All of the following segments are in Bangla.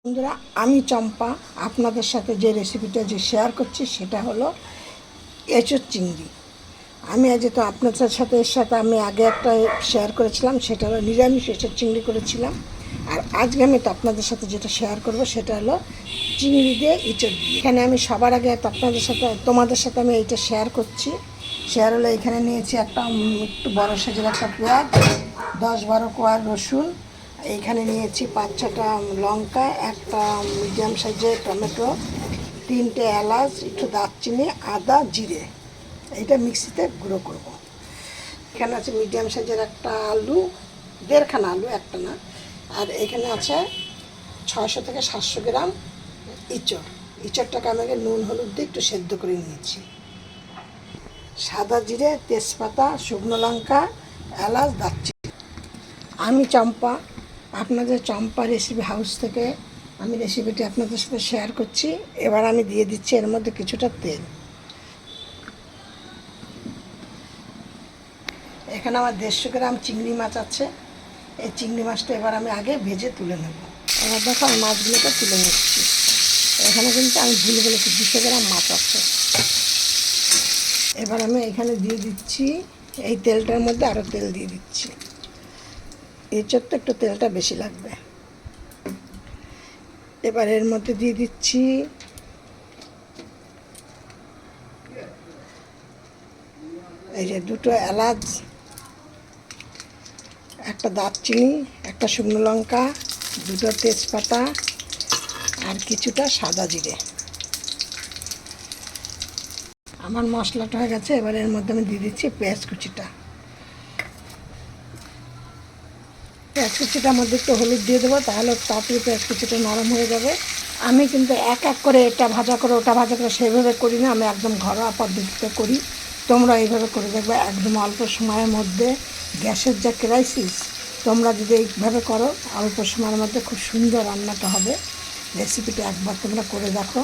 বন্ধুরা, আমি চম্পা আপনাদের সাথে যে রেসিপিটা শেয়ার করছি সেটা হলো এঁচোড় চিংড়ি। আমি আজ তো আপনাদের সাথে আমি আগে একটা শেয়ার করেছিলাম, সেটা হলো নিরামিষ এঁচোড় চিংড়ি করেছিলাম। আর আজকে আমি তো আপনাদের সাথে যেটা শেয়ার করব সেটা হলো চিংড়ি দিয়ে এঁচোড় দিয়ে। এখানে আমি সবার আগে তো তোমাদের সাথে আমি এইটা শেয়ার করছি। শেয়ার হলো এখানে নিয়েছি একটা একটু বড়ো সাইজের একটা পেঁয়াজ, 10-12 কোয়া রসুন, এইখানে নিয়েছি 5-6টা লঙ্কা, একটা মিডিয়াম সাইজের টমেটো, 3টে এলাচ, একটু দারচিনি, আদা, জিরে। এইটা মিক্সিতে গুঁড়ো করব। এখানে আছে মিডিয়াম সাইজের একটা আলু, 1.5খানা আলু, একটা না। আর এখানে আছে 600 থেকে 700 গ্রাম ইঁচড়। ইঁচড়টাকে আমি নুন হলুদ দিয়ে একটু সেদ্ধ করে নিয়েছি। সাদা জিরে, তেজপাতা, শুকনো লঙ্কা, এলাচ, দারচিনি। আমি চম্পা, আপনাদের চম্পা রেসিপি হাউস থেকে আমি রেসিপিটি আপনাদের সাথে শেয়ার করছি। এবার আমি দিয়ে দিচ্ছি এর মধ্যে কিছুটা তেল। এখানে আমার 150 গ্রাম চিংড়ি মাছ আছে। এই চিংড়ি মাছটা এবার আমি আগে ভেজে তুলে নেব। এবার দেখো আমি মাছগুলোকে তুলে নিচ্ছি। এখানে কিন্তু আমি ভুলে বলেছি 200 গ্রাম মাছ আছে। এবার আমি এখানে দিয়ে দিচ্ছি, এই তেলটার মধ্যে আরও তেল দিয়ে দিচ্ছি। এঁচোড় তো একটু তেলটা বেশি লাগবে। এবার এর মধ্যে দিয়ে দিচ্ছি এই যে 2টো এলাচ, একটা দারচিনি, একটা শুকনো লঙ্কা, 2টো তেজপাতা আর কিছুটা সাদা জিরে। আমার মশলাটা হয়ে গেছে। এবার এর মধ্যে আমি দিয়ে দিচ্ছি পেঁয়াজ কুচিটা। পেঁয়াজ কুচিটার মধ্যে একটু হলুদ দিয়ে দেবো, তাহলে তাড়াতাড়ি পেঁয়াজ কুচিটা নরম হয়ে যাবে। আমি কিন্তু এক এক করে এটা ভাজা করে ওটা ভাজা করে সেইভাবে করি না, আমি একদম ঘরোয়া পদ্ধতিতে করি। তোমরা এইভাবে করে দেখবে একদম অল্প সময়ের মধ্যে। গ্যাসের যা ক্রাইসিস, তোমরা যদি এইভাবে করো অল্প সময়ের মধ্যে খুব সুন্দর রান্নাটা হবে। রেসিপিটা একবার তোমরা করে দেখো।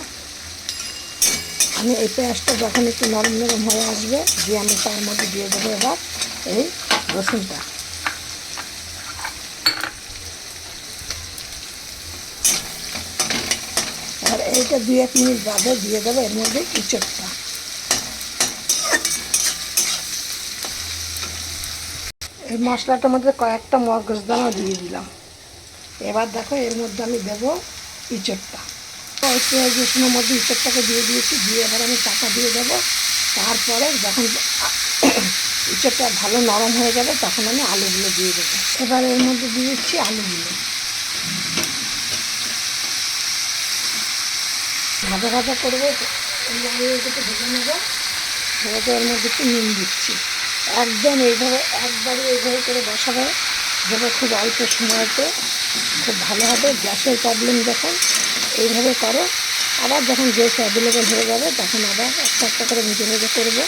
আমি এই পেঁয়াজটা যখন একটু নরম নরম হয়ে আসবে, দিয়ে আমি তার মধ্যে দিয়ে দেবো এবার এই রসুনটা। আর এইটা 2-1 মিনিট বাদে দিয়ে দেবো এর মধ্যে ইঁচড়টা। এই মশলাটার মধ্যে কয়েকটা মগজদানা দিয়ে দিলাম। এবার দেখো এর মধ্যে আমি দেবো ইঁচড়টা। ওই পেঁয়াজ রসুনের মধ্যে ইঁচড়টাকে দিয়ে দিয়েছি, দিয়ে এবার আমি চাপা দিয়ে দেবো। তারপরে যখন ইঁচড়টা ভালো নরম হয়ে যাবে তখন আমি আলুগুলো দিয়ে দেবো। এবার এর মধ্যে দিয়ে দিচ্ছি আলুগুলো। ভাজা ভাজা করবো, আলুগুলোকে ভেজে নেবো। ভেজে এর মধ্যে একটু নুন দিচ্ছি। একদম এইভাবে একবারে এইভাবে করে বসাবে, যেটা খুব অল্প সময়তে খুব ভালো হবে। গ্যাসের প্রবলেম যখন এইভাবে করো, আবার যখন গ্যাস অ্যাভেলেবেল হয়ে যাবে তখন আবার একটা একটা করে ভেজে ভেজে করবো।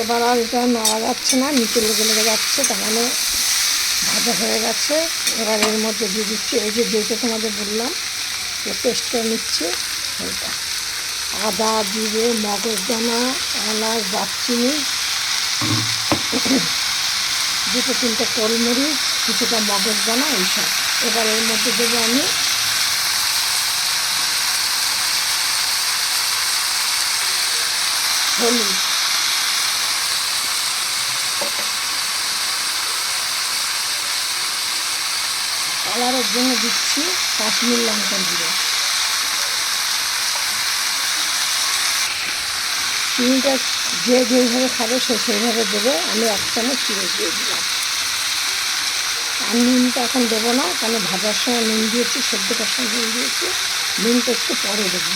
এবার আর এটা নাড়া যাচ্ছে না, নিচে লেগে লেগে যাচ্ছে, তার মানে ভাজা হয়ে গেছে। এবার এর মধ্যে দিয়ে দিচ্ছি এই যে যেটা তোমাদের বললাম যে পেস্ট করে নিচ্ছি ওইটা। আদা, জিরে, মগজদানা, এলাচ, দারচিনি, 2-3টে গোলমরিচ, কিছুটা মগজদানা, এইসব। এবার এর মধ্যে দেবো আমি হলুদ, কালারের জন্য দিচ্ছি কাশ্মীর লঙ্কার গুঁড়ো। চিনিটা যে যেইভাবে খাবে সে সেইভাবে দেবে। আমি 1 চামচ চিনি দিয়ে দিলাম। আর নুনটা এখন দেবো না, কারণ ভাজার সময় নুন দিয়েছি, সেদ্ধ করার সময় নুন দিয়েছি। নুনটা একটু পরে দেবো।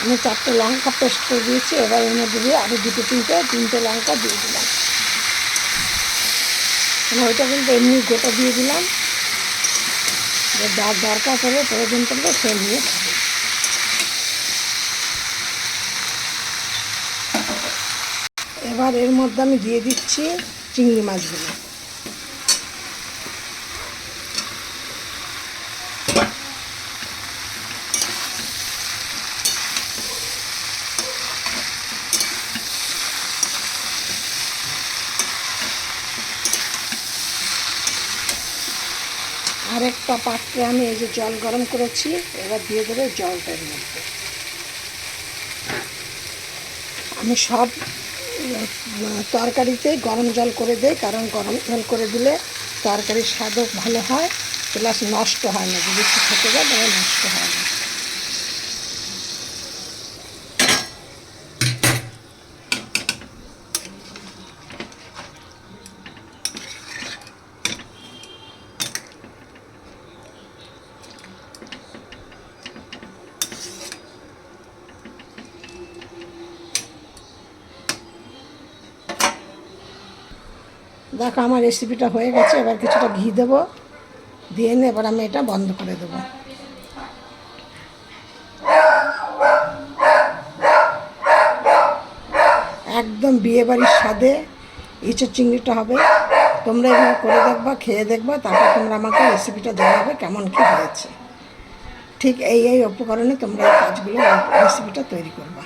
আমি 4টে লঙ্কা পেস্ট করে দিয়েছি। এবার এর মধ্যে দিয়ে আরও 2-3টে লঙ্কা দিয়ে দিলাম। মানে ওইটা কিন্তু এমনি গোটা দিয়ে দিলাম, যে যার দরকার পড়বে প্রয়োজন পড়বে সে নিয়ে খাবে। এবার এর মধ্যে আমি দিয়ে দিচ্ছি চিংড়ি মাছগুলো। আরেকটা পাত্রে আমি এই যে জল গরম করেছি, এবার দিয়ে দেবো জলটার মধ্যে। আমি সব তরকারিতে গরম জল করে দিই, কারণ গরম জল করে দিলে তরকারির স্বাদও ভালো হয়, প্লাস নষ্ট হয় না। যদি একটু থেকে যায় তাহলে নষ্ট হয় না। দেখো আমার রেসিপিটা হয়ে গেছে। এবার কিছুটা ঘি দেবো, দিয়ে নিয়ে এবার আমি এটা বন্ধ করে দেবো। একদম বিয়েবাড়ির স্বাদে ইঁচড় চিংড়িটা হবে। তোমরা এভাবে করে দেখবা, খেয়ে দেখবা, তারপর তোমরা আমাকে রেসিপিটা জানাবে কেমন কী হয়েছে। ঠিক এই উপকরণে তোমরা এই কাজগুলো রেসিপিটা তৈরি করবা।